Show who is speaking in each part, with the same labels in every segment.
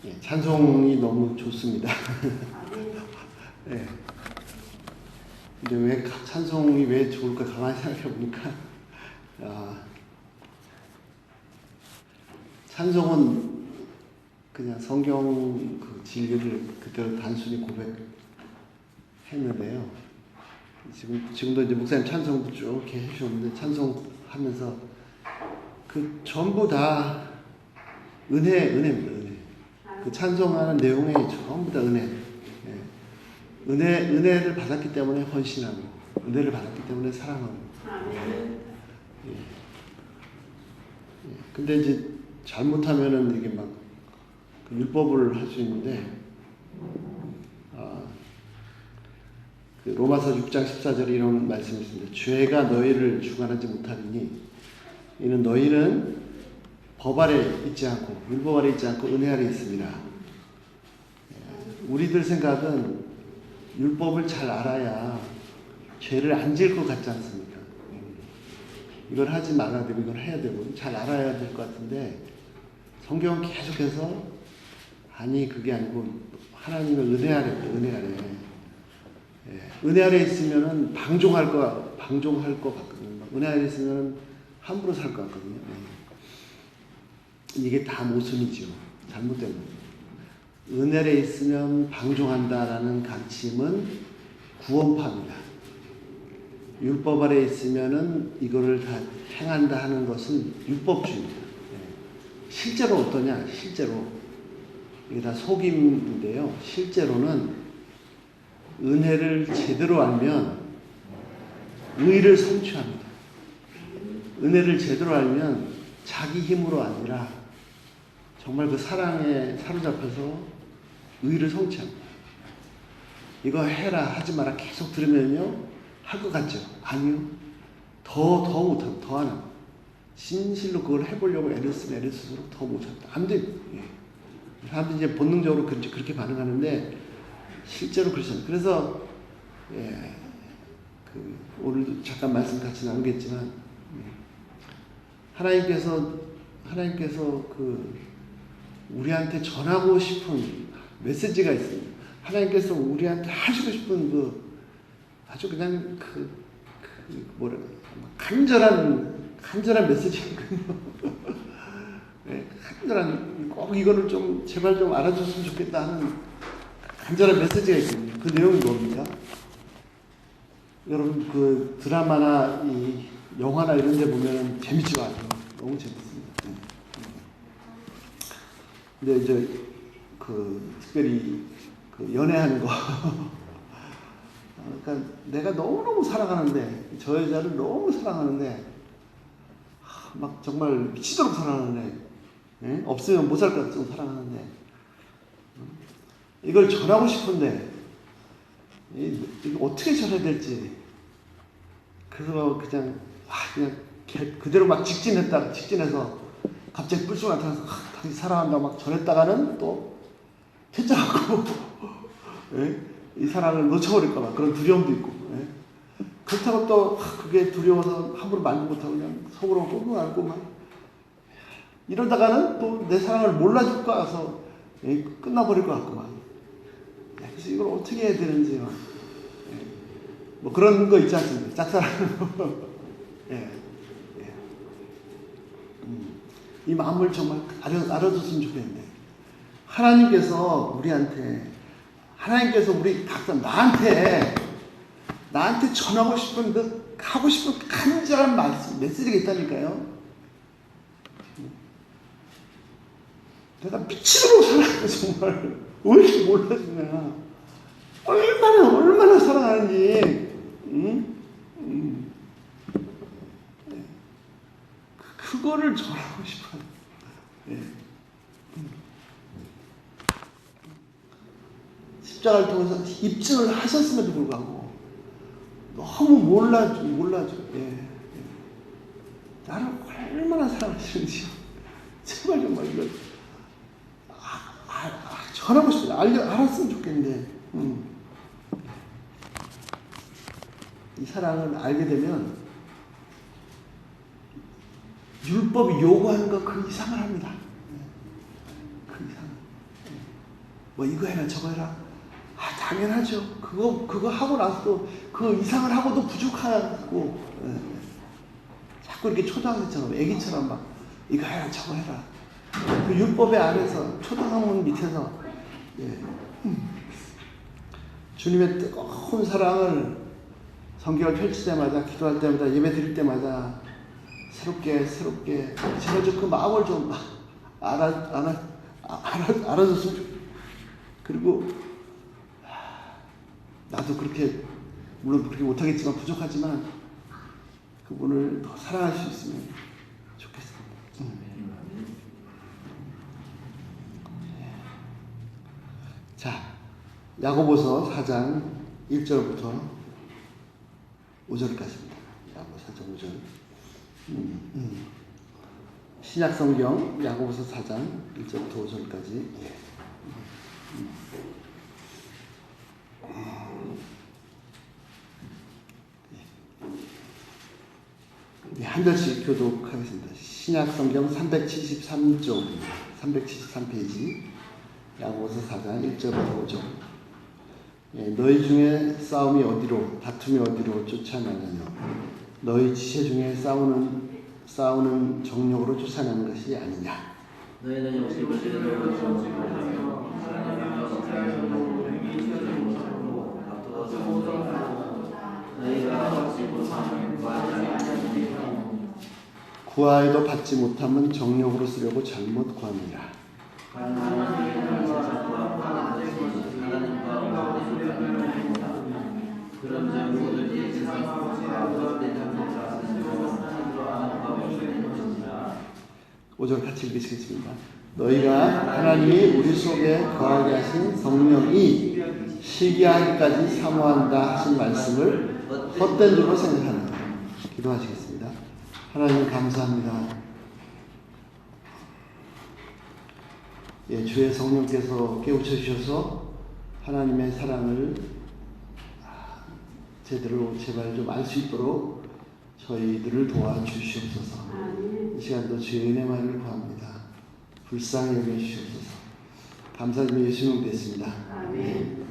Speaker 1: 예, 찬송이 너무 좋습니다. 예. 근데 왜 찬송이 왜 좋을까 가만히 생각해 보니까 찬송은 그냥 성경 그 진리를 그대로 단순히 고백했는데요. 지금도 이제 목사님 찬송도 쭉 이렇게 해주셨는데 찬송하면서 그 전부 다 은혜입니다. 은혜. 그 찬송하는 내용이 전부 다 은혜. 예. 은혜를 받았기 때문에 헌신하고, 은혜를 받았기 때문에 사랑하고. 예. 근데 이제 잘못하면은 이게 막 그 율법을 할 수 있는데, 그 로마서 6장 14절에 이런 말씀이 있습니다. 죄가 너희를 주관하지 못하리니 이는 너희는 법 아래 있지 않고 율법 아래 있지 않고 은혜 아래 있습니다. 우리들 생각은 율법을 잘 알아야 죄를 안 지을 것 같지 않습니까? 이걸 하지 말아야 되고 이걸 해야 되고 잘 알아야 될 것 같은데 성경은 계속해서 아니 그게 아니고 하나님의 은혜 아래 은혜 아래 은혜 아래 있으면은 방종할 것 같거든요. 은혜 아래 있으면은 함부로 살 것 같거든요. 이게 다 모순이죠. 잘못된 거예요. 은혜 아래 있으면 방종한다라는 가르침은 구원파입니다. 율법 아래 있으면은 이거를 다 행한다 하는 것은 율법주의입니다. 실제로 어떠냐? 실제로 이게 다 속임인데요. 실제로는 은혜를 제대로 알면 의를 성취합니다. 은혜를 제대로 알면 자기 힘으로 아니라 정말 그 사랑에 사로잡혀서 의를 성취합니다. 이거 해라 하지 마라 계속 들으면요 할 것 같죠? 아니요. 더 못합니다. 더 안 합니다. 진실로 그걸 해보려고 애를 쓸수록 더 못합니다. 안 돼요. 예. 사람들이 이제 본능적으로 그렇게 반응하는데 실제로 그렇잖아요. 그래서 오늘도 잠깐 말씀 같이 나누겠지만 하나님께서 그 우리한테 전하고 싶은 메시지가 있습니다. 하나님께서 우리한테 하시고 싶은 그 아주 그냥 간절한 메시지거든요. 네, 간절한 꼭 이거를 좀 제발 좀 알아줬으면 좋겠다 하는 간절한 메시지가 있거든요. 그 내용이 뭡니까? 여러분 그 드라마나 이 영화나 이런 데 보면 재밌지가 않아요. 너무 재밌습니다. 근데 이제 그 특별히 그 연애하는 거 그러니까 내가 너무너무 사랑하는데 저 여자를 너무 사랑하는데 막 정말 미치도록 사랑하는데 없으면 못 살 것 같은 사랑하는데 이걸 전하고 싶은데 이거 어떻게 전해야 될지 그래서 그냥 그대로 막 직진해서 갑자기 뿔쑥 나타나서 다시 사랑한다고 막 전했다가는 또 퇴짜하고 이 사랑을 놓쳐버릴까봐 그런 두려움도 있고 그렇다고 또 그게 두려워서 함부로 말도 못하고 그냥 속으로 꽁꽁 앓고 막 이러다가는 또 내 사랑을 몰라줄까 해서 끝나버릴 것 같고 막 그래서 이걸 어떻게 해야 되는지 막 뭐 그런 거 있지 않습니까? 짝사랑하는 거. 이 마음을 정말 알아줬으면 좋겠는데 하나님께서 우리 각자 나한테 전하고 싶은 하고 싶은 간절한 메시지가 있다니까요. 내가 미치도록 사랑해 정말 왜 이렇게 몰라주냐. 얼마나 사랑하는지 그거를 전하고 싶어요. 십자가를 통해서 입증을 하셨음에도 불구하고 너무 몰라줘. 나를 얼마나 사랑하시는지 제발 정말 이걸 전하고 싶어요. 알았으면 좋겠는데 이 사랑을 알게 되면 율법이 요구하는 것 그 이상을 합니다. 그 이상. 뭐 이거 해라 저거 해라. 당연하죠. 그거 하고 나서도 그 이상을 하고도 부족하고 자꾸 이렇게 초등학생처럼 애기처럼 막 이거 해라 저거 해라. 그 율법의 안에서 초등학문 밑에서 주님의 뜨거운 사랑을 성경을 펼칠 때마다 기도할 때마다 예배 드릴 때마다 새롭게 제가 좀 그 마음을 좀 알아줬으면 좋겠어요. 그리고 나도 그렇게 물론 그렇게 못하겠지만 부족하지만 그분을 더 사랑할 수 있으면 좋겠습니다. 자, 야고보서 4장 1절부터 5절까지입니다. 야고보서 4장 5절. 신약성경 야고보서 4장 1절부터 5절까지. 한 절씩 교독하겠습니다. 신약성경 373쪽입니다. 373페이지 야고보서 4장 1절부터 5절. 너희 중에 싸움이 어디로 다툼이 어디로 쫓아나느냐. 너희 지체 중에 싸우는 정욕으로 쫓아나는 것이 아니냐.
Speaker 2: 너희는 욕심을 지르고
Speaker 1: 구하여도 받지 못하면 정욕으로 쓰려고 잘못 구함이라. 오절 같이 읽으시겠습니다. 너희가 하나님이 우리 속에 거하게 하신 성령이 시기하기까지 사모한다 하신 말씀을 헛된 줄로 생각하는다. 기도하시겠습니다. 하나님 감사합니다. 주의 성령께서 깨우쳐 주셔서 하나님의 사랑을 제대로 제발 좀 알 수 있도록 저희들을 도와주시옵소서. 이 시간도 주의 은혜만을 구합니다. 불쌍히 여겨주시옵소서. 감사드리며 예수님 뵙겠습니다. 아멘.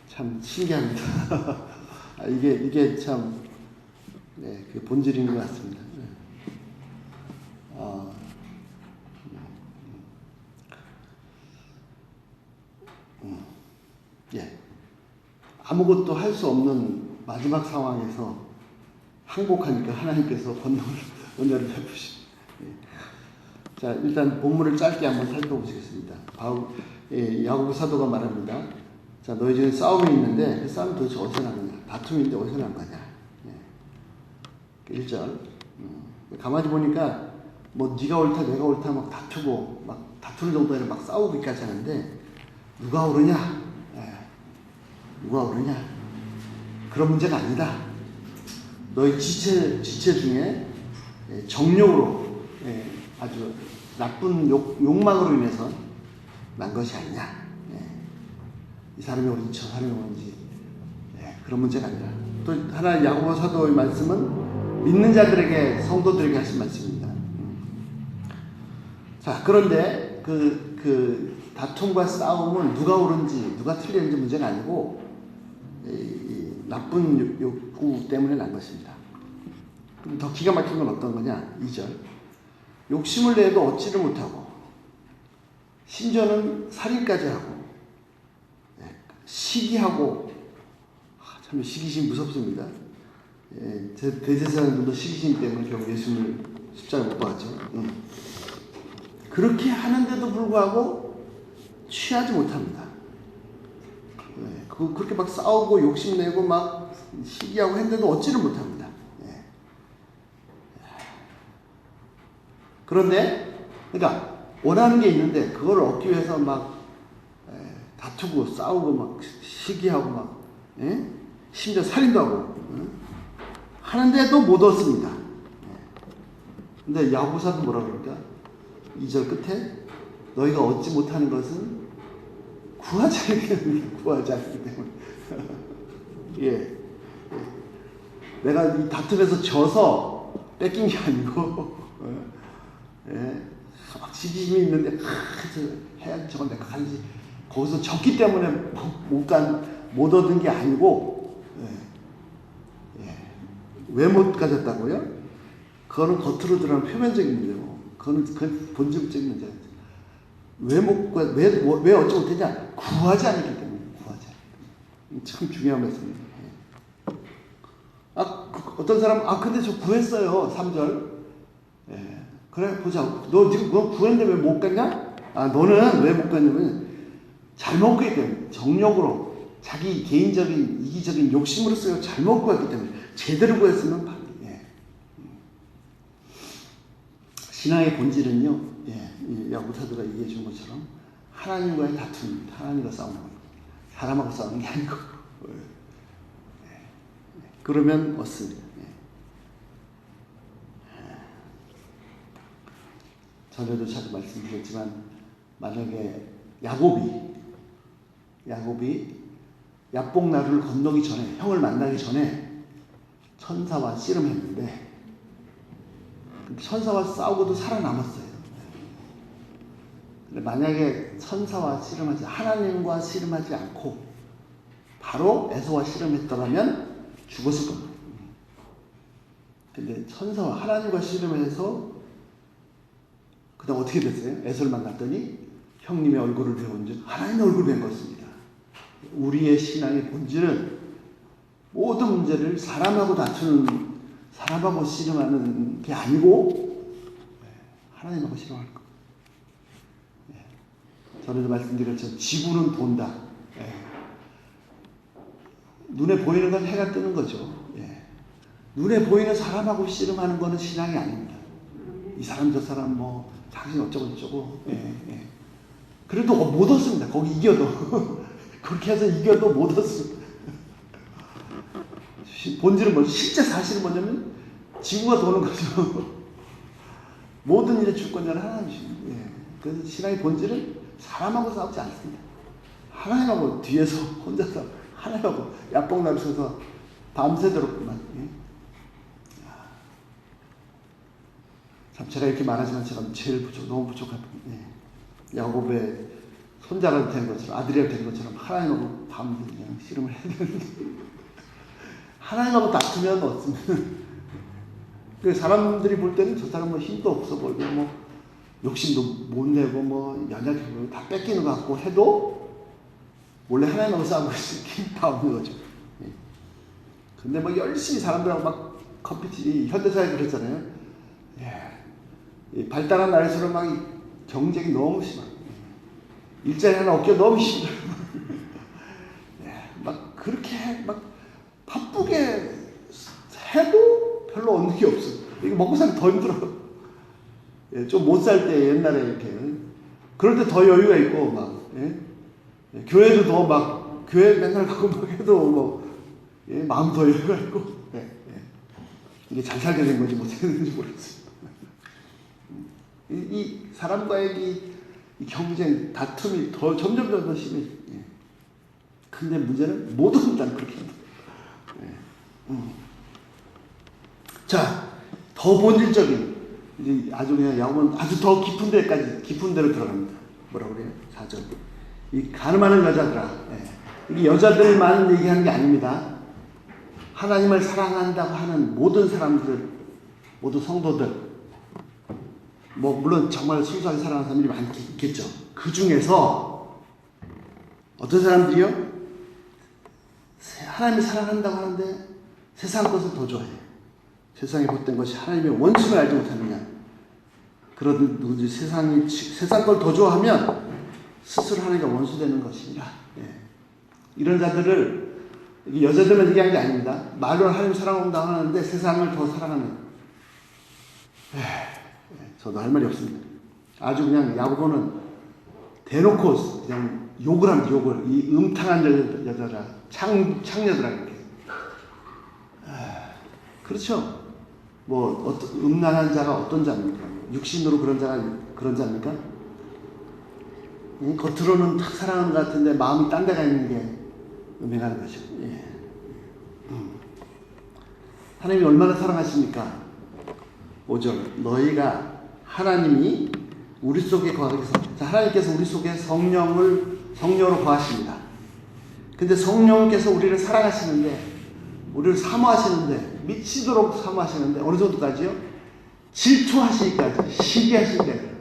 Speaker 1: 참 신기합니다. 이게 참 그 본질인 것 같습니다. 아무것도 할 수 없는 마지막 상황에서 항복하니까 하나님께서 은혜를 베푸십니다. 자, 일단 본문을 짧게 한번 살펴보시겠습니다. 야고보 사도가 말합니다. 자, 너희 중에 싸움이 있는데 그 싸움이 도대체 어디서 나느냐? 다툼인데 어디서 난 거냐? 1절. 가만히 보니까 뭐 네가 옳다 내가 옳다 막 다투고 막 다투는 정도 아니라 막 싸우기까지 하는데 누가 옳으냐? 누가 옳으냐? 그런 문제가 아니다. 너희 지체 중에 정욕으로 아주 나쁜 욕망으로 인해서 난 것이 아니냐? 이 사람이 옳은지 저 사람이 옳은지 그런 문제가 아니라 또 하나 야고보 사도의 말씀은 믿는 자들에게 성도들에게 하신 말씀입니다. 자, 그런데 그 다툼과 싸움은 누가 옳은지 누가 틀렸는지 문제가 아니고 이 나쁜 욕구 때문에 난 것입니다. 그럼 더 기가 막힌 건 어떤 거냐? 2절. 욕심을 내도 얻지를 못하고 심지어는 살인까지 하고 시기하고 참 시기심 무섭습니다. 대제사장들도 시기심 때문에 결국 예수님을 십자가에 못 박았죠. 그렇게 하는데도 불구하고 취하지 못합니다. 그렇게 막 싸우고 욕심내고 막 시기하고 했는데도 얻지를 못합니다. 그런데 그러니까 원하는 게 있는데 그걸 얻기 위해서 막 다투고 싸우고 막 시기하고 막 심지어 살인도 하고 하는데도 못 얻습니다. 근데 야고보서도 뭐라 그럴까? 2절 끝에 너희가 얻지 못하는 것은 구하지 않기 때문에 내가 이 다툼에서 져서 뺏긴 게 아니고 예, 막 지지심이 있는데 해야지 저건 내가 가야지 거기서 졌기 때문에 못 얻은 게 아니고 왜 못 가졌다고요? 그거는 겉으로 드러나는 표면적인 문제고 그건 본질적인 문제예요. 왜 얻지 못했냐? 구하지 않았기 때문에 구하지 않았기 때문에. 참 중요한 말씀입니다. 어떤 사람 근데 저 구했어요. 3절. 그래 보자. 너 지금 그거 구했는데 왜 못 갔냐? 너는 왜 못 갔냐면 잘못 구했기 때문에 정욕으로 자기 개인적인 이기적인 욕심으로 써요. 잘못 구했기 때문에 제대로 구했으면 신앙의 본질은요. 이 야고보 사도가 얘기해 준 것처럼 하나님과의 다툼입니다. 하나님과 싸우는 거예요. 사람하고 싸우는 게 아니고. 그러면 얻습니다. 전에도 자주 말씀드렸지만 만약에 야곱이 야복나루를 건너기 전에 형을 만나기 전에 천사와 씨름했는데 천사와 싸우고도 살아남았어요. 근데 만약에 천사와 씨름하지 하나님과 씨름하지 않고 바로 에서와 씨름했더라면 죽었을 겁니다. 근데 천사와 하나님과 씨름해서 그 다음 어떻게 됐어요? 에서를 만났더니 형님의 얼굴을 배운 즉 하나님의 얼굴을 뵌 것입니다. 우리의 신앙의 본질은 모든 문제를 사람하고 다투는 사람하고 씨름하는 게 아니고 하나님하고 씨름할 것. 전에도 말씀드렸지만 지구는 돈다. 눈에 보이는 건 해가 뜨는 거죠. 눈에 보이는 사람하고 씨름하는 거는 신앙이 아닙니다. 이 사람 저 사람 뭐 당신 어쩌고 저쩌고 그래도 못 얻습니다. 거기 이겨도 그렇게 해서 이겨도 못 얻습니다. 본질은 뭐죠? 실제 사실은 뭐냐면 지구가 도는 거죠. 모든 일의 주권자는 하나님이십니다. 그래서 신앙의 본질은 사람하고 싸우지 않습니다. 하나님하고 뒤에서 혼자서 하나님하고 야복나루 서서 밤새도록만. 참 제가 이렇게 말하지만 제가 제일 너무 부족합니다. 야곱의 손자가 된 것처럼 아들이 된 것처럼 하나님하고 밤새 그냥 씨름을 해야 되는데 하나님하고 다투면 어떻습니까? 사람들이 볼 때는 저 사람은 힘도 없어 보이고 뭐 욕심도 못 내고 뭐 연약해 보이고 다 뺏기는 것 같고 해도 원래 하나님하고 싸우고 있을 게 다 없는 거죠. 근데 뭐 열심히 사람들하고 막 현대사회 그랬잖아요. 발달한 나라에서는 막 경쟁이 너무 심하고 일자리 하나 얻기가 너무 힘들어요. 막 그렇게 막 바쁘게 해도 별로 얻는 게 없어. 이거 먹고 살기 더 힘들어. 좀 못 살 때 옛날에 이렇게 그럴 때 더 여유가 있고 막 교회도 더 막 교회 맨날 가고 막 해도 뭐 마음 더 여유가 있고 이게 잘 살게 된 건지 못 살게 된지 모르겠어요. 이 사람과의 이 경쟁, 다툼이 더 점점 더 심해져. 근데 문제는 못 얻는다는 그렇게 합니다. 자, 더 본질적인 이제 아주 그냥 야곱은 아주 더 깊은 데로 들어갑니다. 뭐라고 그래요? 4절. 이 가늠하는 여자들아. 이게 여자들만 얘기하는 게 아닙니다. 하나님을 사랑한다고 하는 모든 사람들, 모두 성도들. 뭐 물론 정말 순수하게 사랑하는 사람들이 많겠죠. 그 중에서 어떤 사람들이요? 하나님을 사랑한다고 하는데 세상 것을 더 좋아해요. 세상에 못된 것이 하나님의 원수를 알지 못하느냐. 그런 누구든지 세상 걸 더 좋아하면 스스로 하나님과 원수되는 것이니라. 이런 자들을 여자들만 얘기하는 게 아닙니다. 말로는 하나님 사랑한다고 하는데 세상을 더 사랑하는. 저도 할 말이 없습니다. 아주 그냥 야고보는 대놓고 그냥 욕을 합니다. 욕을. 이 음탕한 여자라 창녀들아 이렇게. 그렇죠. 뭐 음란한 자가 어떤 자입니까? 육신으로 그런 자가 그런 자입니까? 겉으로는 탁 사랑하는 것 같은데 마음이 딴 데가 있는 게 음행하는 거죠. 하나님이 얼마나 사랑하십니까? 5절 너희가 하나님이 우리 속에 거하게 해서 자, 하나님께서 우리 속에 성령으로 거하십니다. 근데 성령께서 우리를 사랑하시는데 우리를 사모하시는데 미치도록 사모하시는데 어느 정도까지요? 질투하시기까지 시기하시기까지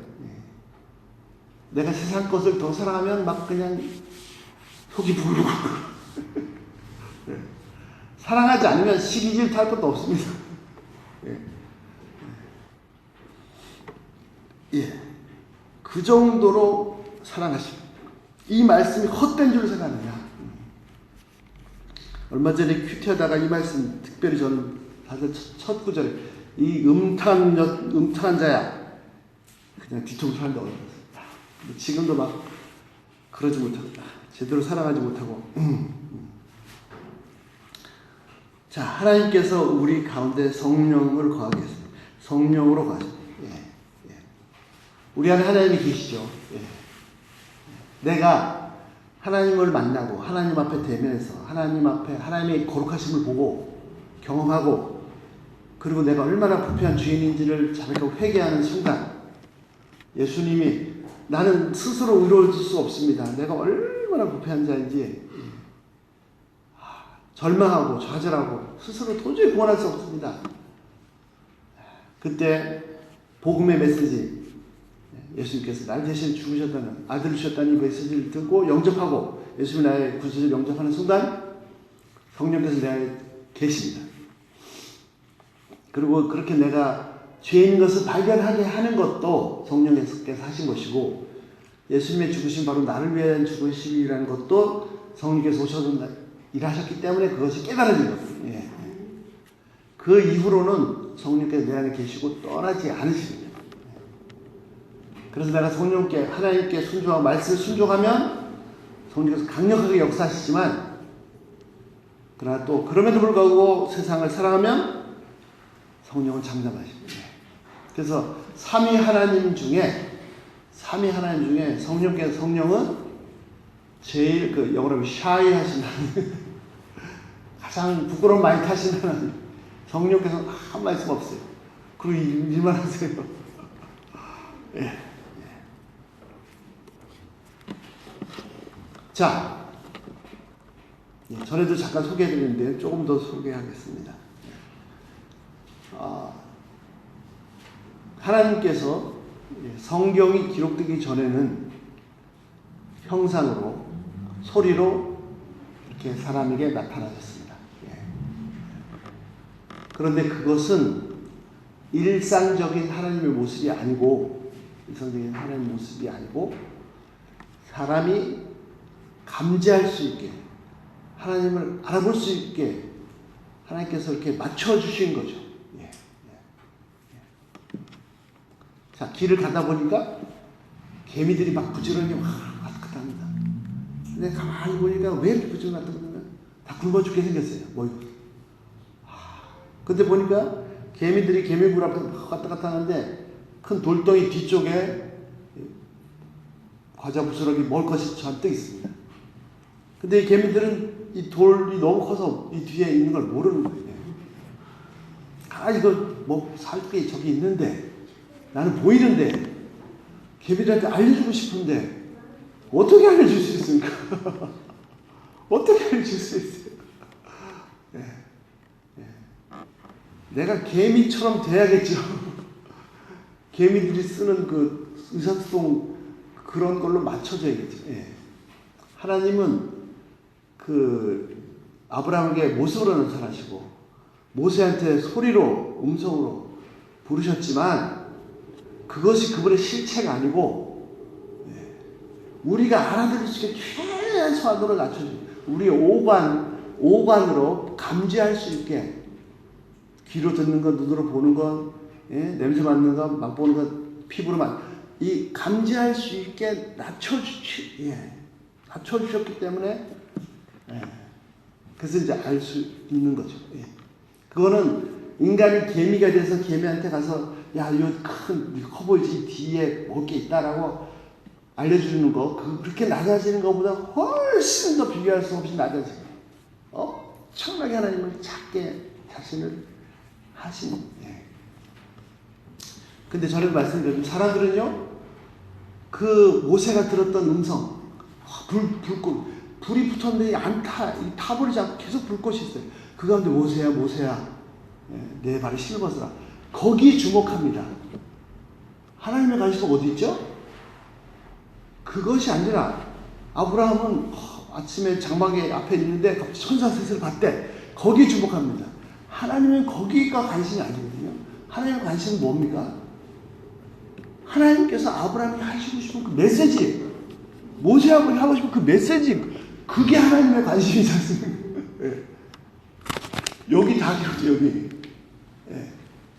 Speaker 1: 내가 세상 것을 더 사랑하면 막 그냥 속이 부글부글 사랑하지 않으면 시기 질투할 것도 없습니다. 예. 그 정도로 사랑하십니다. 이 말씀이 헛된 줄 생각하느냐. 얼마 전에 큐티하다가 이 말씀 특별히 저는 다들 첫 구절에 이 음탕한 자야 그냥 뒤통수 하는데 어려웠습니다. 지금도 막 그러지 못하고 제대로 사랑하지 못하고 자 하나님께서 우리 가운데 성령을 거하게 했습니다. 성령으로 거하십니다. 우리 안에 하나님이 계시죠. 내가 하나님을 만나고 하나님 앞에 대면해서 하나님 앞에 하나님의 거룩하심을 보고 경험하고 그리고 내가 얼마나 부패한 죄인인지를 자백하고 회개하는 순간 예수님이 나는 스스로 의로워질 수 없습니다. 내가 얼마나 부패한 자인지 절망하고 좌절하고 스스로 도저히 구원할 수 없습니다. 그때 복음의 메시지 예수님께서 날 대신 죽으셨다는 아들을 주셨다는 이 메시지를 듣고 영접하고 예수님이 나의 구주를 영접하는 순간 성령께서 내 안에 계십니다. 그리고 그렇게 내가 죄인 것을 발견하게 하는 것도 성령께서 하신 것이고 예수님의 죽으심 바로 나를 위한 죽으심이라는 것도 성령께서 오셔서 일하셨기 때문에 그것이 깨달아진 겁니다. 그 이후로는 성령께서 내 안에 계시고 떠나지 않으십니다. 그래서 내가 성령께 하나님께 순종하고 말씀을 순종하면 성령께서 강력하게 역사하시지만 그러나 또 그럼에도 불구하고 세상을 사랑하면 성령은 장담하십니다. 그래서 삼위 하나님 중에 성령은 제일 영어로 하면 샤이 하신 하나님 가장 부끄러움 많이 타신 하나님 성령께서 한 말씀 없어요. 그리고 일만 하세요. 예. 자, 전에도 잠깐 소개해드렸는데 조금 더 소개하겠습니다. 하나님께서 성경이 기록되기 전에는 형상으로 소리로 이렇게 사람에게 나타나셨습니다. 그런데 그것은 일상적인 하나님의 모습이 아니고 사람이 감지할 수 있게 하나님을 알아볼 수 있게 하나님께서 이렇게 맞춰주신 거죠. 자, 길을 가다 보니까 개미들이 막 부지런히 왔다 갔다 합니다. 근데 가만히 보니까 왜 이렇게 부지런히 왔다 갔다 하면 다 굶어 죽게 생겼어요. 근데 보니까 개미들이 개미굴 앞에서 왔다 갔다 하는데 큰 돌덩이 뒤쪽에 과자 부스러기 먹을 것이 잔뜩 있습니다. 근데 이 개미들은 이 돌이 너무 커서 이 뒤에 있는 걸 모르는 거예요. 이거 살게 저기 있는데 나는 보이는데 개미들한테 알려주고 싶은데 어떻게 알려줄 수 있습니까? 어떻게 알려줄 수 있어요? 내가 개미처럼 돼야겠죠. 개미들이 쓰는 그 의사소통 그런 걸로 맞춰줘야겠죠. 하나님은 아브라함에게 모습으로 나타나시고 모세한테 소리로 음성으로 부르셨지만 그것이 그분의 실체가 아니고 우리가 알아들을 수 있게 최소한으로 낮춰줍니다. 우리의 오관으로 감지할 수 있게 귀로 듣는 것, 눈으로 보는 것, 냄새 맡는 것, 맛보는 것, 피부로 이 감지할 수 있게 낮춰주셨기 때문에 그래서 이제 알 수 있는 거죠. 그거는 인간이 개미가 돼서 개미한테 가서 야, 이거 커 보이지? 뒤에 먹을 게 있다라고 알려주는 거, 그렇게 낮아지는 것보다 훨씬 더 비교할 수 없이 낮아지고, 엄청나게 하나님을 작게 자신을 하신, 근데 전에도 말씀드렸지만 사람들은요, 그 모세가 들었던 음성, 불꽃, 불이 붙었는데 타버리지 않고 계속 불꽃이 있어요. 그 가운데 모세야, 모세야, 내 발에 신을 벗어라. 거기에 주목합니다. 하나님의 관심은 어디 있죠? 그것이 아니라 아브라함은 아침에 장막에 앞에 있는데 갑자기 천사 셋을 봤대. 거기에 주목합니다. 하나님은 거기가 관심이 아니거든요. 하나님의 관심은 뭡니까? 하나님께서 아브라함이 하시고 싶은 그 메시지, 모세하고 하고 싶은 그 메시지, 그게 하나님의 관심이지 않습니까? 예. 여기 다 그렇죠, 여기. 예.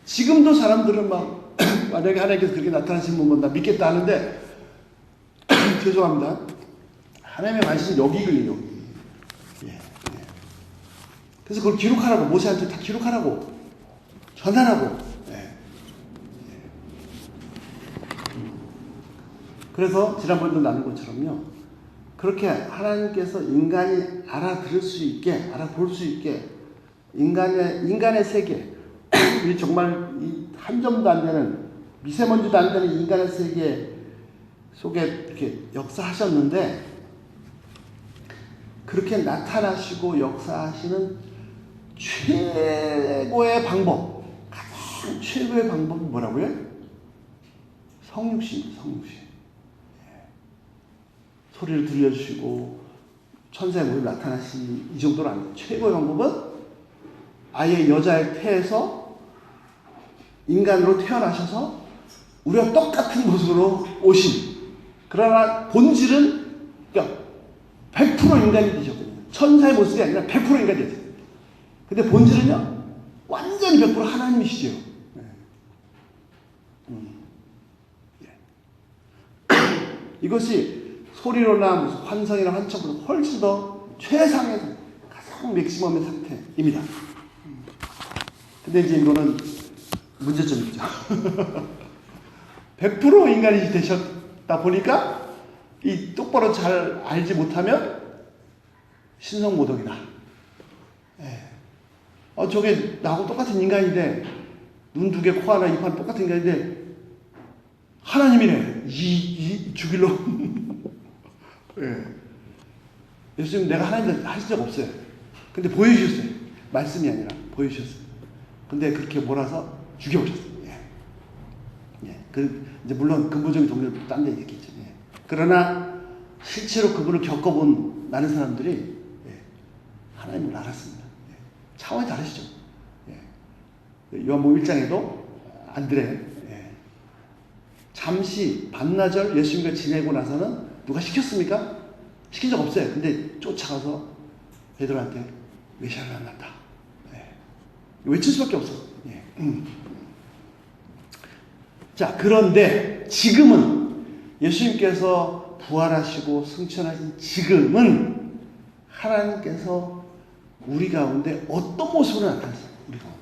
Speaker 1: 지금도 사람들은 막, 만약에 하나님께서 그렇게 나타나시면 보면 나 믿겠다 하는데, 죄송합니다. 하나님의 관심이 여기거든요, 여기. 예. 예. 그래서 그걸 기록하라고, 모세한테 다 기록하라고, 전하라고. 예. 그래서 지난번에도 나눈 것처럼요, 그렇게 하나님께서 인간이 알아들을 수 있게, 알아볼 수 있게, 인간의 세계, 이 정말 한 점도 안 되는, 미세먼지도 안 되는 인간의 세계 속에 이렇게 역사하셨는데, 그렇게 나타나시고 역사하시는 최고의 방법, 가장 최고의 방법이 뭐라고요? 성육신입니다, 성육신. 소리를 들려주시고 천사의 모습 나타나시 이 정도는 아니에요. 최고의 방법은 아예 여자의 태에서 인간으로 태어나셔서 우리와 똑같은 모습으로 오신, 그러나 본질은 그러니까 100% 인간이 되셨거든요. 천사의 모습이 아니라 100% 인간이 되셨어요. 근데 본질은요, 완전히 100% 하나님이시죠. 이것이 소리로나 무슨 환상이나 환청보다 훨씬 더 최상의, 가장 맥시멈의 상태입니다. 근데 이제 이거는 문제점이 있죠. 100% 인간이 되셨다 보니까 이 똑바로 잘 알지 못하면 신성모독이다. 저게 나하고 똑같은 인간인데, 눈 두 개, 코 하나, 입 하나 똑같은 인간인데 하나님이네. 죽일로. 예. 예수님 내가 하나님 하신 적 없어요. 근데 보여주셨어요. 말씀이 아니라 보여주셨어요. 근데 그렇게 몰아서 죽여버렸어요. 이제 물론 근본적인 동료는 딴 데 있겠죠. 그러나 실제로 그분을 겪어본 많은 사람들이 하나님을 알았습니다. 차원이 다르시죠. 요한복음 1장에도 안드레, 잠시 반나절 예수님과 지내고 나서는 누가 시켰습니까? 시킨 적 없어요. 근데 쫓아가서 베드로한테 메시아를 만났다. 외칠 수밖에 없어. 자, 그런데 지금은 예수님께서 부활하시고 승천하신 지금은 하나님께서 우리 가운데 어떤 모습으로 나타났어요? 우리 가운데.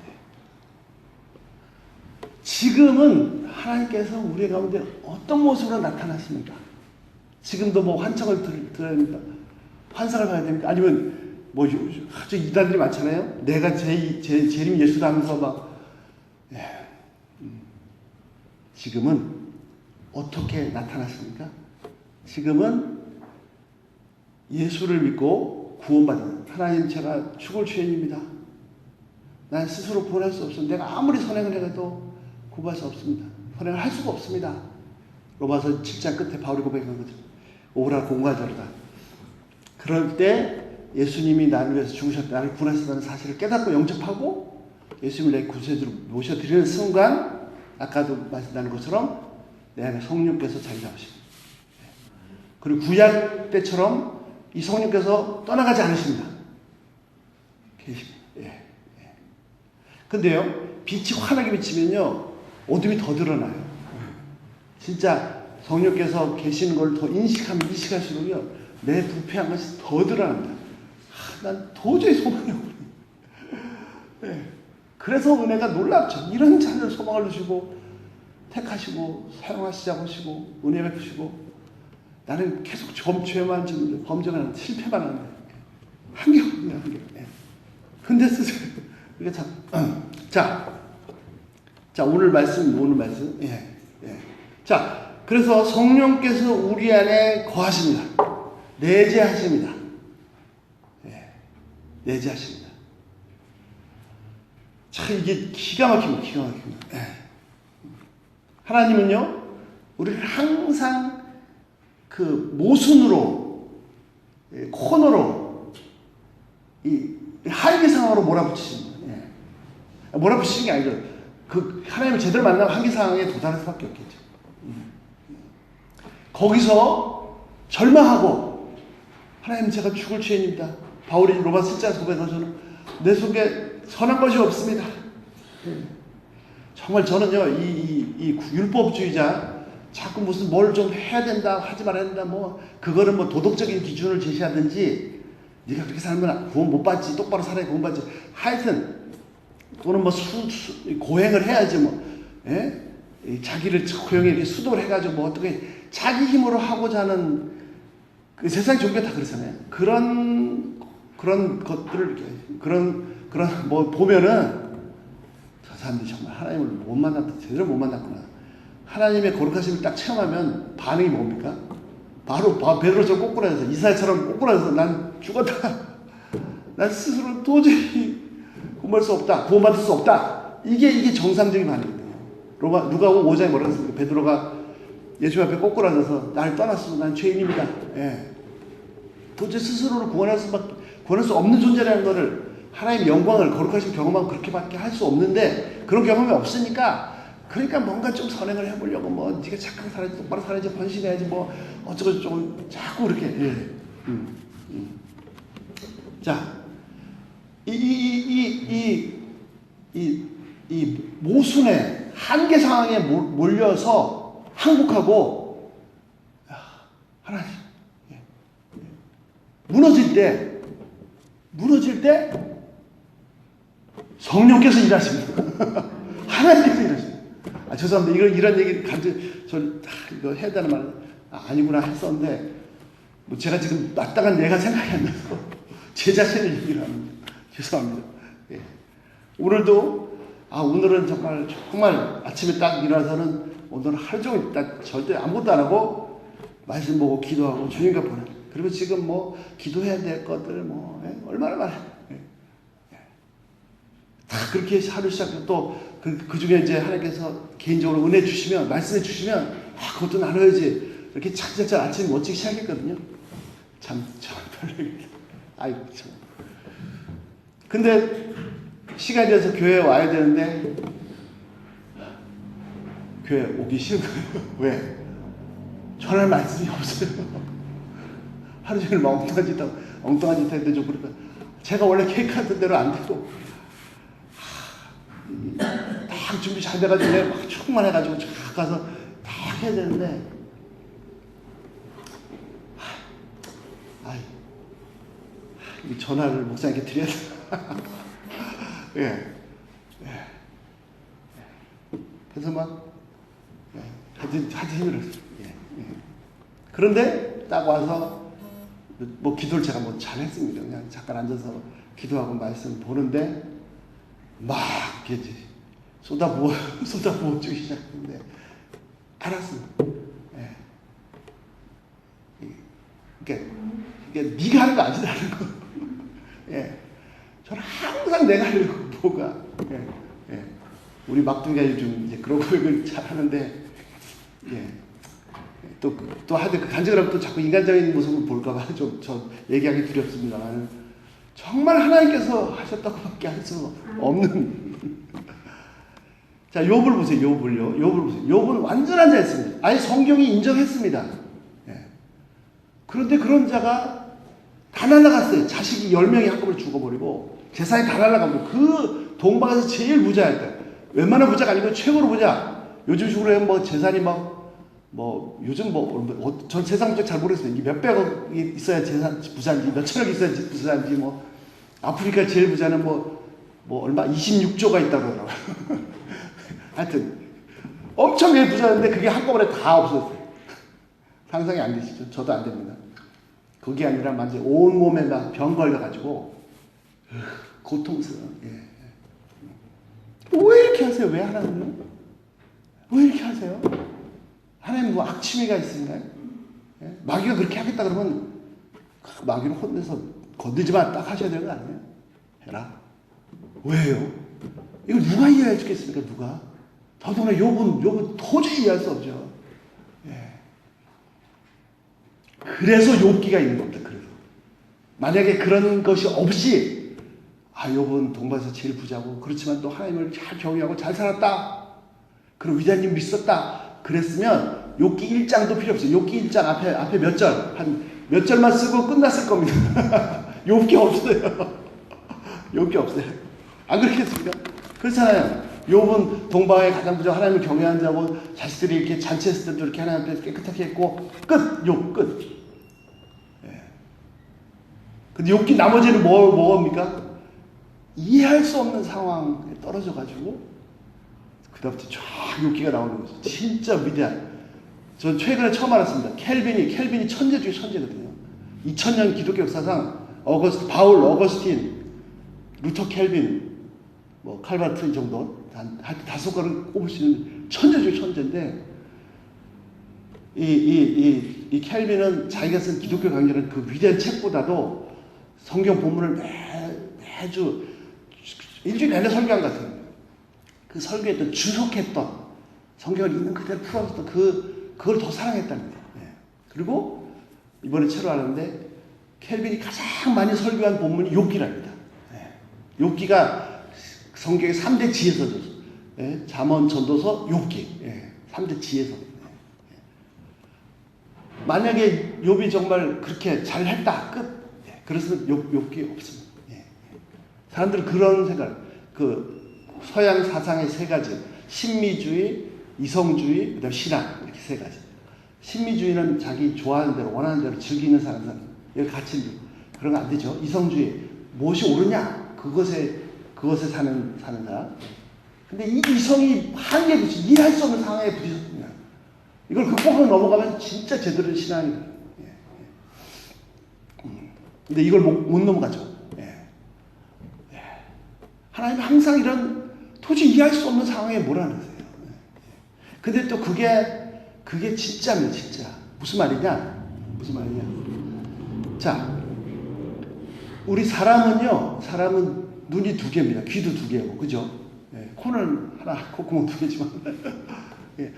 Speaker 1: 지금은 하나님께서 우리 가운데 어떤 모습으로 나타났습니까? 지금도 뭐 환청을 들어야 됩니까? 환상을 봐야 됩니까? 아니면 뭐 아주 이단들이 많잖아요. 내가 제 이름 예수다 하면서 막. 지금은 어떻게 나타났습니까? 지금은 예수를 믿고 구원받는, 하나님 제가 죽을 죄인입니다. 난 스스로 구원할 수 없습니다. 내가 아무리 선행을 해도 구원할 수 없습니다. 선행을 할 수가 없습니다. 로마서 7장 끝에 바울이 고백한 거죠. 오라 공과자로다. 그럴 때 예수님이 나를 위해서 죽으셨다, 나를 구원하셨다는 사실을 깨닫고 영접하고 예수님을 내 구세주로 모셔드리는 순간, 아까도 말씀드린 것처럼 내 안에 성령께서 자리 잡으십니다. 그리고 구약 때처럼 이 성령께서 떠나가지 않으십니다. 계십니다. 근데요, 빛이 환하게 비치면요, 어둠이 더 드러나요. 진짜 성령께서 계시는 걸 더 인식할수록요, 내 부패한 것이 더 드러납니다. 난 도저히 소망이 없어요. 그래서 은혜가 놀랍죠. 이런 자녀를 소망을 주시고 택하시고 사용하시자고 하시고 은혜 베푸시고, 나는 계속 죄만 짓는데, 범죄만 하는데, 실패만 하는데 한결이에요, 한결. 근데 쓰세요. 이게 참. 자, 자, 오늘 말씀. 예. 자, 그래서 성령께서 우리 안에 거하십니다. 내재하십니다. 예. 내재하십니다. 참, 이게 기가 막힙니다. 예. 하나님은요, 우리를 항상 그 모순으로, 코너로, 이 한계 상황으로 몰아붙이십니다. 예. 몰아붙이는 게 아니죠. 그 하나님을 제대로 만나면 한계 상황에 도달할 수밖에 없겠죠. 거기서 절망하고, 하나님 제가 죽을 죄인입니다. 바울이 로마 7장 고백에서 저는 내 속에 선한 것이 없습니다. 정말 저는요, 이 율법주의자, 자꾸 무슨 뭘 좀 해야 된다, 하지 말아야 된다, 그거는 도덕적인 기준을 제시하든지, 네가 그렇게 살면 구원 못 받지, 똑바로 살아야 구원 받지. 하여튼, 또는 고행을 해야지, 예? 자기를 고행에 이렇게 수도를 해가지고, 어떻게 자기 힘으로 하고자 하는, 그 세상 종교가 다 그렇잖아요. 그런 것들을, 보면은, 저 사람들이 정말 하나님을 못 만났다, 제대로 못 만났구나. 하나님의 거룩하심을 딱 체험하면 반응이 뭡니까? 바로 베드로처럼 꼬꾸라져서, 이사야처럼 꼬꾸라져서 난 죽었다. 난 스스로 도저히 구원받을 수 없다. 구원받을 수 없다. 이게 정상적인 반응이거든요. 누가복음 5장에 뭐라고 했습니까? 베드로가 예수 앞에 꼬꾸라져서 나를 떠났으면 난 죄인입니다. 예. 도저히 스스로를 구원할 수 없는 존재라는 것을, 하나님의 영광을, 거룩하신 경험하면 그렇게밖에 할 수 없는데, 그런 경험이 없으니까, 그러니까 뭔가 좀 선행을 해보려고, 네가 착하게 살아야지, 똑바로 살아야지, 헌신해야지, 어쩌고저쩌고, 자꾸 그렇게, 예. 자, 이 모순의 한계 상황에 몰려서 항복하고, 하나님, 무너질 때 성령께서 일하십니다. 하나님께서 일하십니다. 죄송합니다. 이런 얘기 이거 해야 되는 말은 아니구나 했었는데, 제가 지금 마땅한 내가 생각이 안 나서 제 자신을 얘기를 합니다. 죄송합니다. 예. 오늘은 정말 아침에 딱 일어나서는 오늘 하루 종일 딱 절대 아무것도 안 하고 말씀 보고 기도하고 주님과 보내. 그리고 지금 기도해야 될 것들 얼마나 많아요. 예. 다 그렇게 하루 시작하고 또 그 중에 이제 하나님께서 개인적으로 은혜 주시면, 말씀해 주시면, 그것도 나눠야지. 이렇게 차차차 아침 멋지게 시작했거든요. 참 별로입니다. 아이고, 참. 근데 시간이 돼서 교회에 와야 되는데 교회 오기 싫은 거예요. 왜? 전할 말씀이 없어요. 하루 종일 엉뚱한 짓 했는데 좀 그러니까 제가 원래 계획하던 대로 안 되고, 딱 준비 잘 돼가지고 내가 막 충만해가지고 쫙 가서 딱 해야 되는데, 이 전화를 목사님께 드려야 돼. 예. 그래서 하여튼 힘들었어요. 예. 그런데 딱 와서 기도를 제가 잘했습니다. 그냥 잠깐 앉아서 기도하고 말씀 보는데 막 이렇게 쏟아부어 주기 시작했는데 알았습니다. 예. 이게 네가 하는 거 아니라는 거. 예. 저는 항상 내가 하려고 예. 우리 막둥이가 요즘 이제 그런 고백을 잘 하는데, 예. 또 하여튼 간증을 하면 또 자꾸 인간적인 모습을 볼까봐 저 얘기하기 두렵습니다만, 정말 하나님께서 하셨다고밖에 할 수 없는. 자, 욥을 보세요. 욥은 완전한 자였습니다. 아예 성경이 인정했습니다. 예. 그런데 그런 자가 다 날아갔어요. 자식이 10명이 한꺼번에 죽어버리고 재산이 다 날아가고, 그 동방에서 제일 부자였다. 웬만한 부자가 아니고 최고로 부자. 요즘 식으로 재산이 요즘 전 세상 문제 잘 모르겠어요. 이게 몇백억이 있어야 부자인지, 몇천억이 있어야 부자인지, 아프리카 제일 부자는 얼마 26조가 있다고 그러더라고요. 하여튼 엄청 부자였는데 그게 한꺼번에 다 없어졌어요. 상상이 안 되시죠? 저도 안 됩니다. 그게 아니라 완전 온몸에 막 병 걸려가지고 고통스러워. 예. 왜 이렇게 하세요? 왜 하나님은? 왜 이렇게 하세요? 하나님 뭐 악취미가 있으신가요? 예? 마귀가 그렇게 하겠다 그러면 마귀를 혼내서 건들지 마 딱 하셔야 되는 거 아니에요? 해라. 왜요? 이걸 누가 이해해 주겠습니까? 누가? 더더구나 욥은 도저히 이해할 수 없죠. 예. 그래서 욥기가 있는 겁니다. 그래서 만약에 그런 것이 없이 욥은 동방에서 제일 부자고 그렇지만 또 하나님을 잘 경외하고 잘 살았다. 그리고 위대하님 믿었다. 그랬으면 욥기 1장도 필요 없어요. 욥기 1장 앞에 몇 절, 한 몇 절만 쓰고 끝났을 겁니다. 욥기 없어요. 욥기 없어요. 안 그렇겠습니까? 그렇잖아요. 욥은 동방의 가장 부자 하나님을 경외하는 자고 자식들이 이렇게 잔치했을 때도 이렇게 하나님 앞에 깨끗하게 했고 끝! 욥 끝! 예. 근데 욥기 나머지는 뭐입니까? 이해할 수 없는 상황에 떨어져가지고 그다음부터 쫙 욥기가 나오는 거죠. 진짜 위대한. 전 최근에 처음 알았습니다. 켈빈이 천재 중에 천재거든요. 2000년 기독교 역사상 바울, 어거스틴, 루터 켈빈, 뭐 칼바트 이 정도 한 5가를 꼽을 수 있는 천재 중에 천재인데 이 켈빈은 자기가 쓴 기독교 강연은 그 위대한 책보다도 성경 본문을 매주 일주일에 내내 설교한 것 같아요. 그 설교했던 주석했던 성경을 있는 그대로 풀어줬던 그걸 더 사랑했다는 거예요. 예. 그리고 이번에 새로 알았는데 켈빈이 가장 많이 설교한 본문이 욥기랍니다. 예. 욥기가 성경의 3대 지혜서죠. 예. 잠언, 전도서, 욥기. 예. 3대 지혜서. 예. 만약에 욥이 정말 그렇게 잘했다. 끝. 예. 그래서 욥기 없습니다. 예. 사람들은 그런 생각. 서양 사상의 3가지. 신미주의, 이성주의, 그다음 신학. 이렇게 3가지. 신미주의는 자기 좋아하는 대로, 원하는 대로 즐기는 사람. 여기 같이 그런 거 안 되죠. 이성주의. 무엇이 옳으냐? 그것에 사는 사람. 근데 이 이성이 한계에 부딪혀 이해할 수 없는 상황에 부딪혔습니다. 이걸 극복하고 넘어가면 진짜 제대로 신앙이에요. 근데 이걸 못 넘어가죠. 하나님은 항상 이런 도저히 이해할 수 없는 상황에 몰아넣으세요. 근데 또 그게 진짜입니다, 진짜. 무슨 말이냐? 자, 우리 사람은 눈이 2개입니다. 귀도 2개고, 그죠? 코는 하나, 콧구멍 2개지만.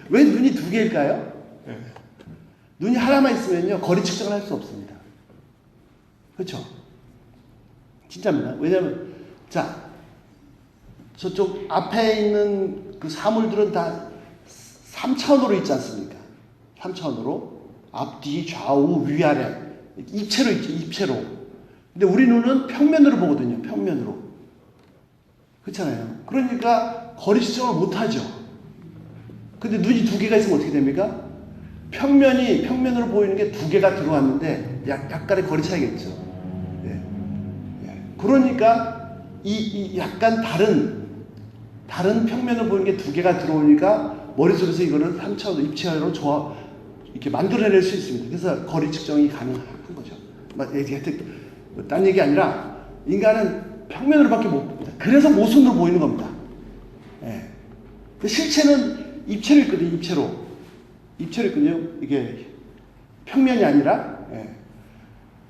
Speaker 1: 왜 눈이 2개일까요? 눈이 하나만 있으면요, 거리 측정을 할 수 없습니다. 그렇죠? 진짜입니다. 왜냐하면, 자, 저쪽 앞에 있는 그 사물들은 다 3차원으로 있지 않습니까? 3차원으로. 앞뒤, 좌우, 위아래. 입체로 있죠, 입체로. 근데 우리 눈은 평면으로 보거든요, 평면으로. 그렇잖아요. 그러니까 거리 측정을 못 하죠. 근데 눈이 2개가 있으면 어떻게 됩니까? 평면으로 보이는 게 2개가 들어왔는데 약간의 거리 차이가 있죠. 그러니까 이 약간 다른 평면으로 보이는 게 2개가 들어오니까 머릿속에서 이거는 3차원으로 입체로 이렇게 만들어낼 수 있습니다. 그래서 거리 측정이 가능한 거죠. 딴 얘기 아니라 인간은 평면으로밖에 못 봅니다. 그래서 모순으로 보이는 겁니다. 실체는 입체로 있거든요. 입체로 있거든요. 이게 평면이 아니라.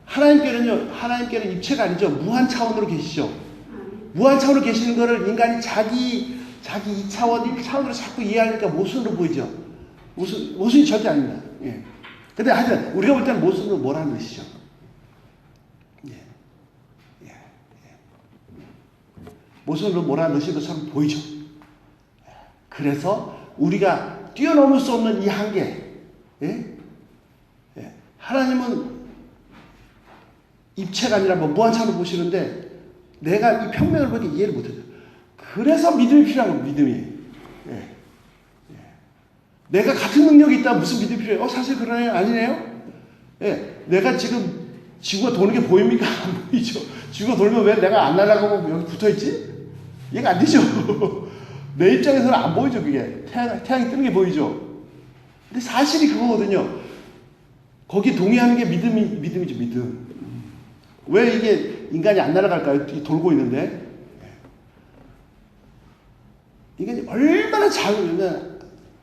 Speaker 1: 하나님께는 입체가 아니죠. 무한 차원으로 계시죠. 무한 차원으로 계시는 거를 인간이 자기 2차원, 1차원으로 자꾸 이해하니까 모순으로 보이죠. 모순이 절대 아닙니다. 근데 하여튼 우리가 볼 때는 모순으로 뭐라는 뜻이죠. 모순으로 뭐라는 뜻인 것처럼 보이죠. 그래서 우리가 뛰어넘을 수 없는 이 한계. 하나님은 입체가 아니라 무한차원으로 보시는데 내가 이 평면을 보니 이해를 못해요. 그래서 믿음이 필요한 거예요. 믿음이. 내가 같은 능력이 있다 무슨 믿음이 필요해요? 사실 그러네요? 아니네요? 내가 지금 지구가 도는 게 보입니까? 안 보이죠? 지구가 돌면 왜 내가 안 날아가고 여기 붙어있지? 이해가 안 되죠? 내 입장에서는 안 보이죠, 그게. 태양이 뜨는 게 보이죠? 근데 사실이 그거거든요. 거기에 동의하는 게 믿음이죠, 믿음. 왜 이게 인간이 안 날아갈까요? 돌고 있는데. 인간이 얼마나 잘하면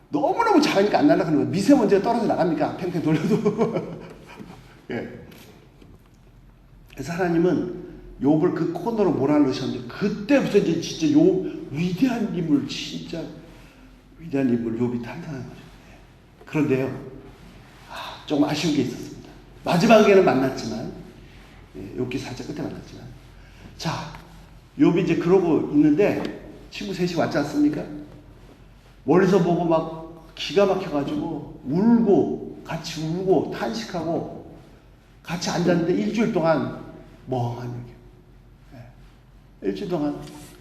Speaker 1: 너무너무 잘하니까 안 날아가는 거예요. 미세먼지가 떨어져 나갑니까? 팽팽 돌려도. 예. 그래서 하나님은 욥을 그 코너로 몰아넣으셨는데 그때부터 이제 진짜 욥 위대한 인물, 진짜 위대한 인물 욥이 탄생한 거죠. 예. 그런데요, 조금 아쉬운 게 있었습니다. 마지막에는 만났지만, 예, 욥기 4장 끝에 만났지만, 자, 욥이 이제 그러고 있는데 친구 셋이 왔지 않습니까? 멀리서 보고 막 기가 막혀가지고 울고 같이 울고 탄식하고 같이 앉았는데 일주일 동안 멍한 얘기예요. 예. 일주일 동안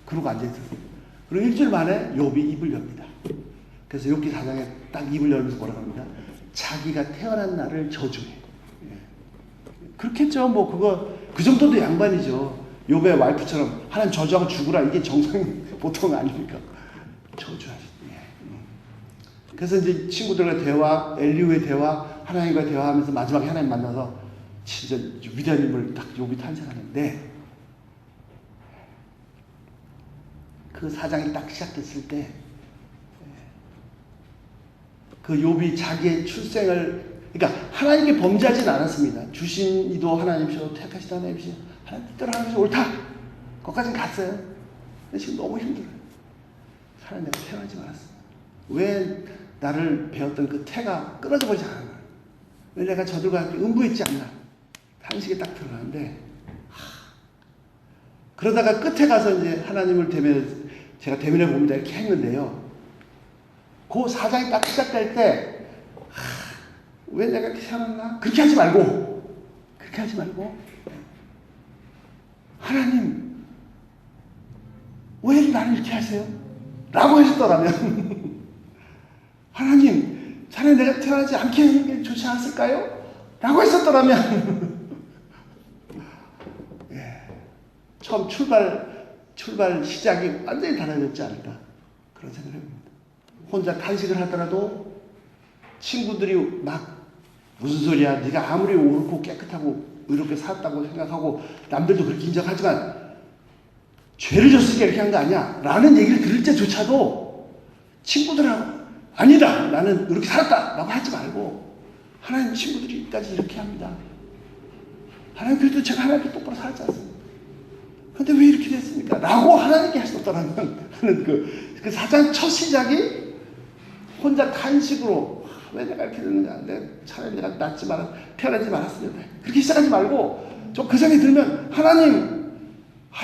Speaker 1: 그러고 앉아있었어요. 그리고 일주일 만에 욥이 입을 엽니다. 그래서 욥기 4장에 딱 입을 열면서 뭐라고 합니다. 자기가 태어난 날을 저주해. 예. 그렇겠죠. 뭐 그거 그 정도도 양반이죠. 욥의 와이프처럼 하나님 저주하고 죽으라, 이게 정상 보통 아닙니까? 저주하시. 예. 그래서 이제 친구들과 대화, 엘리후의 대화, 하나님과 대화하면서 마지막에 하나님 만나서 진짜 위대한 인물 딱 욥이 탄생하는데, 그 사장이 딱 시작됐을 때, 그 욥이 자기의 출생을, 그러니까 하나님께 범죄하진 않았습니다. 주신 이도 하나님이시오, 택하시다 하나님이시오, 하나님 뜻대로 하나님이시오, 옳다. 거기까지는 갔어요. 근데 지금 너무 힘들어요. 하나님, 내가 태어나지 말았어. 왜 나를 배웠던 그 태가 끊어져 버리지 않았나? 왜 내가 저들과 함께 음부했지 않나? 탄식에 딱 들어가는데, 그러다가 끝에 가서 이제 하나님을 제가 대면해 봅니다. 이렇게 했는데요. 그 사장이 딱 시작될 때, 왜 내가 이렇게 태어났나? 그렇게 하지 말고, 하나님, 왜 나를 이렇게 하세요? 라고 하셨더라면, 하나님, 차라리 내가 태어나지 않게 하는 게 좋지 않았을까요? 라고 했었더라면, 예, 처음 출발 시작이 완전히 달라졌지 않을까, 그런 생각을 해봅니다. 혼자 탄식을 하더라도 친구들이 막 무슨 소리야, 네가 아무리 옳고 깨끗하고 의롭게 살았다고 생각하고 남들도 그렇게 인정하지만 죄를 졌으니까 이렇게 한 거 아니야 라는 얘기를 들을 때조차도 친구들하고 아니다, 나는 이렇게 살았다 라고 하지 말고, 하나님 친구들이까지 이렇게 합니다. 하나님, 그래도 제가 하나님께 똑바로 살았지 않습니까? 근데 왜 이렇게 됐습니까? 라고 하나님께 하셨더라면 하는 그 사장 첫 시작이 혼자 탄식으로, 왜 내가 이렇게 됐느냐, 차라리 내가 태어나지 말았으면 돼. 그렇게 시작하지 말고, 좀 그 생각이 들면, 하나님,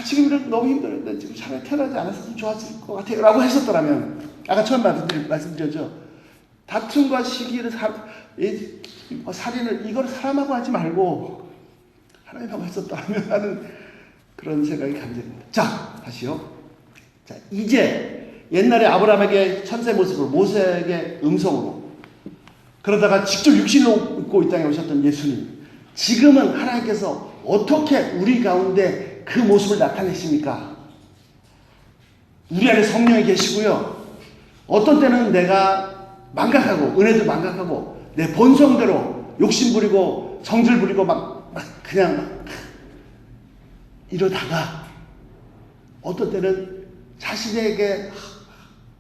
Speaker 1: 지금 너무 힘들었는데, 지금 차라리 태어나지 않았으면 좋았을 것 같아요. 라고 했었더라면, 아까 처음 말씀드렸죠. 다툼과 시기를, 살인을, 이걸 사람하고 하지 말고, 하나님하고 했었더라면 하는 그런 생각이 간절입니다. 자, 다시요. 자, 이제, 옛날에 아브라함에게 천사의 모습으로, 모세에게 음성으로, 그러다가 직접 육신을 입고 이 땅에 오셨던 예수님, 지금은 하나님께서 어떻게 우리 가운데 그 모습을 나타내십니까? 우리 안에 성령이 계시고요. 어떤 때는 내가 망각하고, 은혜도 망각하고, 내 본성대로 욕심 부리고 성질 부리고 막 그냥 이러다가, 어떤 때는 자신에게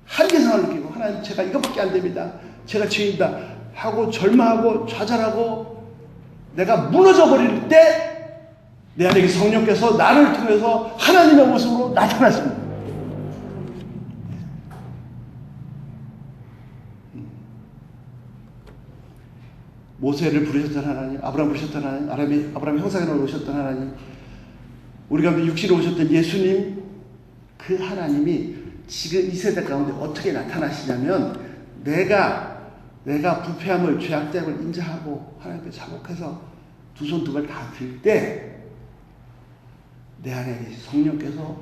Speaker 1: 한계성을 느끼고, 하나님, 제가 이것밖에 안 됩니다, 제가 죄인다 하고 절망하고 좌절하고 내가 무너져 버릴 때 내 안에 성령께서 나를 통해서 하나님의 모습으로 나타나십니다. 모세를 부르셨던 하나님, 아브라함 부르셨던 하나님, 아브라함 형상으로 오셨던 하나님, 우리 가운데 육신으로 오셨던 예수님, 그 하나님이 지금 이 세대 가운데 어떻게 나타나시냐면, 내가 부패함을, 죄악됨을 인정하고 하나님께 자복해서 두 손 두 발 다 들 때, 내 안에 성령께서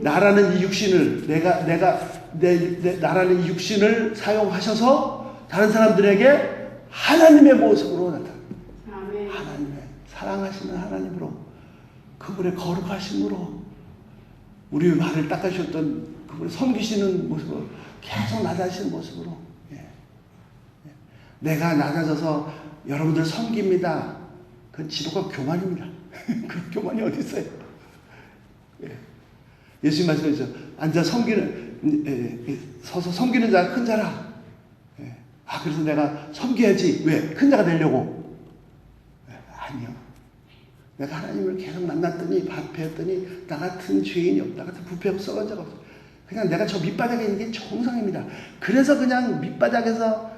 Speaker 1: 나라는 이 육신을, 나라는 이 육신을 사용하셔서 다른 사람들에게 하나님의 모습으로 나타납니다. 하나님의 사랑하시는 하나님으로, 그분의 거룩하심으로, 우리 발을 닦아주셨던 그분을 섬기시는 모습으로, 계속 낮아지시는 모습으로, 내가 낮아져서 여러분들 섬깁니다. 그건 지독한 교만입니다. 그런 교만이 어디 있어요? 예수님 말씀하셨죠. 앉아 섬기는, 서서 섬기는 자가 큰 자라. 예. 그래서 내가 섬겨야지. 왜? 큰 자가 되려고. 아니요. 내가 하나님을 계속 만났더니 배웠더니 나 같은 죄인이 없다. 나 같은 부패 썩은 자가 없어. 그냥 내가 저 밑바닥에 있는 게 정상입니다. 그래서 그냥 밑바닥에서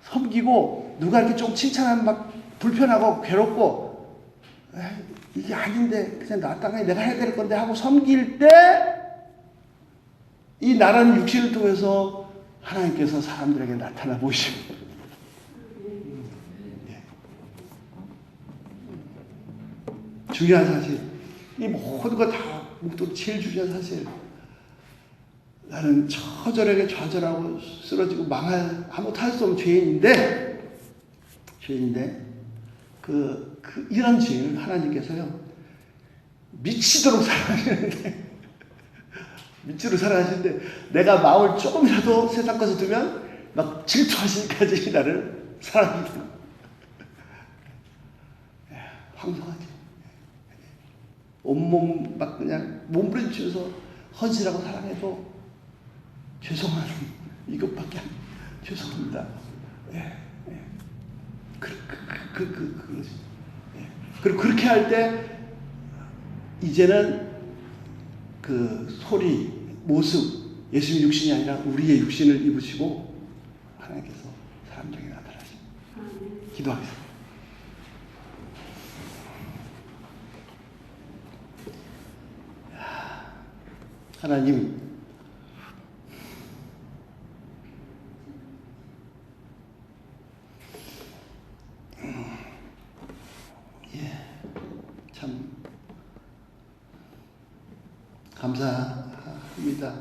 Speaker 1: 섬기고 누가 이렇게 좀 칭찬하면 막 불편하고 괴롭고 이게 아닌데 그냥 나 땅에 내가 해야 될 건데 하고 섬길 때 이 나라는 육신을 통해서 하나님께서 사람들에게 나타나 보십니다. 중요한 사실. 이 모든 거 다 또 제일 중요한 사실. 나는 처절하게 좌절하고 쓰러지고 망할 아무것도 할 수 없는 죄인인데 이런 죄인을 하나님께서요 미치도록 사랑하시는데 미치도록 사랑하시는데 내가 마음을 조금이라도 세상 것에 두면 막 질투하시기까지 나를 사랑합니다. 황송하지. 온몸 막 그냥 몸부림치면서 헌신하고 사랑해도 죄송한 이것밖에 안 죄송합니다. 그리고 그렇게 할 때 이제는 그 소리, 모습, 예수님 육신이 아니라 우리의 육신을 입으시고 하나님께서 사람들에게 나타나십니다. 기도하겠습니다. 하나님, 참 감사합니다.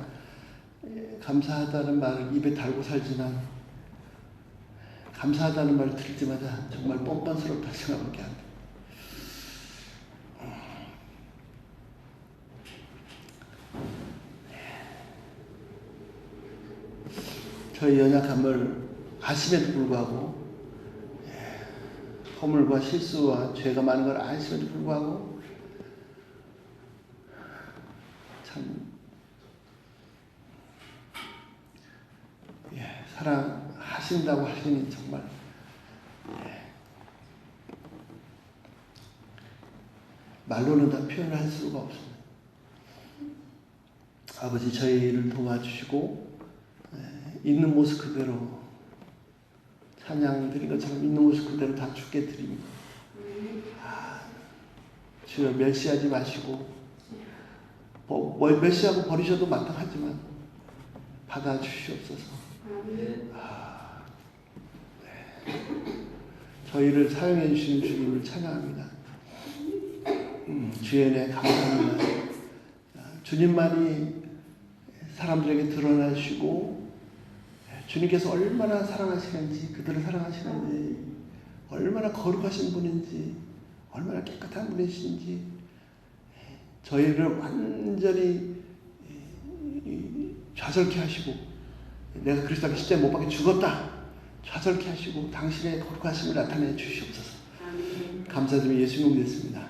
Speaker 1: 감사하다는 말을 입에 달고 살지만 감사하다는 말을 들을 때마다 정말 뻔뻔스럽다 생각밖에 안 돼. 저희 연약함을 아심에도 불구하고 허물과 실수와 죄가 많은 걸 아심에도 불구하고 참 사랑하신다고 하시니 정말 말로는 다 표현할 수가 없습니다. 아버지 저희를 도와주시고 있는 모습 그대로 찬양 드린 것처럼 있는 모습 그대로 다 주께 드립니다. 주여 멸시하지 마시고 멸시하고 버리셔도 마땅하지만 받아주시옵소서. 저희를 사용해 주시는 주님을 찬양합니다. 주의 은혜 감사합니다. 주님만이 사람들에게 드러나시고 주님께서 얼마나 사랑하시는지, 그들을 사랑하시는지, 얼마나 거룩하신 분인지, 얼마나 깨끗한 분이신지, 저희를 완전히 좌절케 하시고, 내가 그리스도 앞에 십자가에 못 박혀 죽었다 좌절케 하시고 당신의 거룩하심을 나타내 주시옵소서. 감사드리며 예수님 믿습니다.